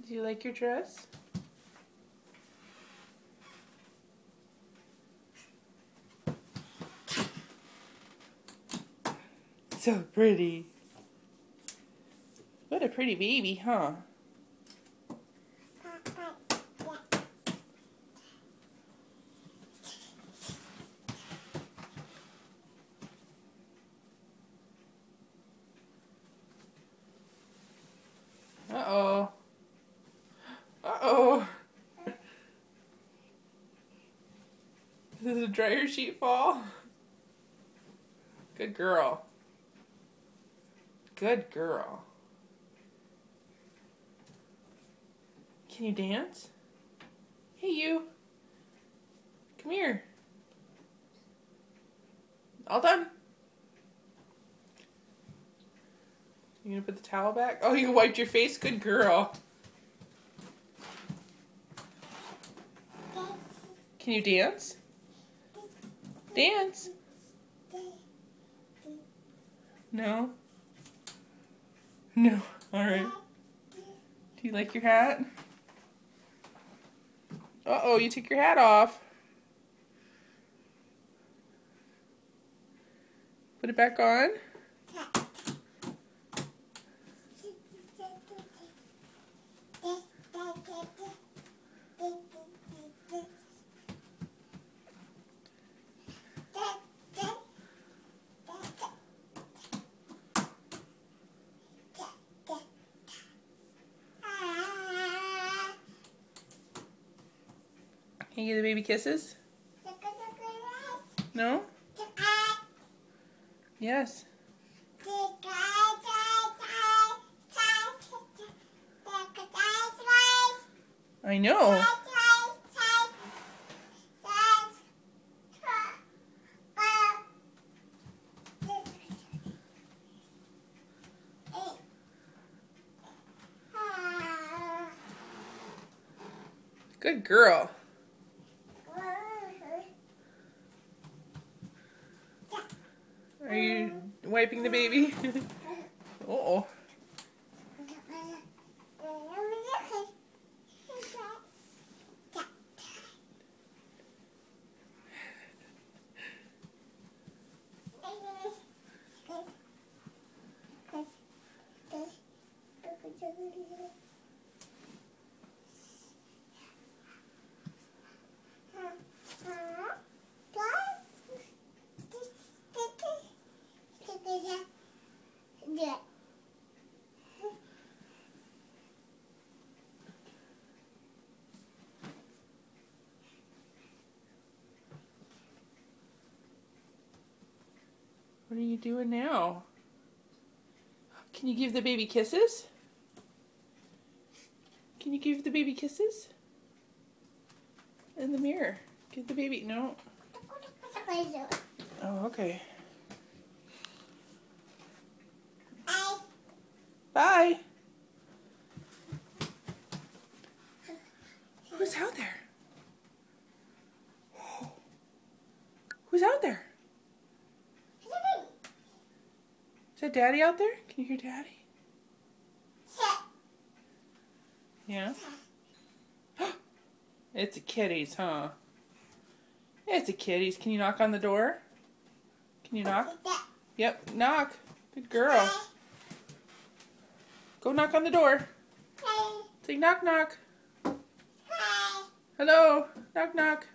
Do you like your dress? So pretty. What a pretty baby, huh? Uh-oh. Uh-oh. Does a dryer sheet fall? Good girl. Good girl. Can you dance? Hey, you. Come here. All done? You gonna put the towel back? Oh, you wiped your face? Good girl. Can you dance? Dance? No? No. Alright. Do you like your hat? Uh-oh, you took your hat off. Put it back on. Can you give the baby kisses? No? Yes. I know. Good girl. Are you wiping the baby? Uh-oh. What are you doing now? Can you give the baby kisses? Can you give the baby kisses? In the mirror. Give the baby, no. Oh, okay. Bye. Who's out there? Who's out there? Is that Daddy out there? Can you hear Daddy? Yeah? It's a kitties, huh? It's a kitties. Can you knock on the door? Can you knock? Yep, knock. Good girl. Go knock on the door. Say knock knock. Hello. Knock knock.